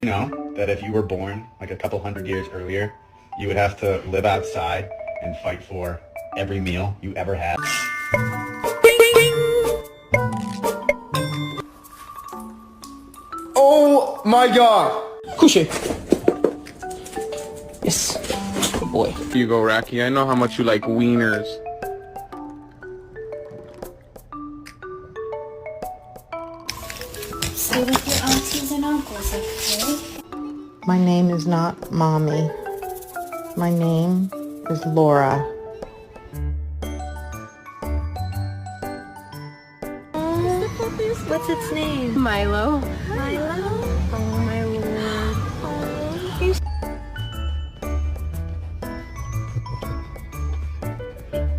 You know that if you were born like a couple hundred years earlier, you would have to live outside and fight for every meal you ever had? Oh my god! Couché. Yes. Good boy. Here you go, Rocky. I know how much you like wieners. Stay with your aunties and uncles, okay? My name is not Mommy. My name is Laura. What's its name? Milo. Milo? Oh, Milo.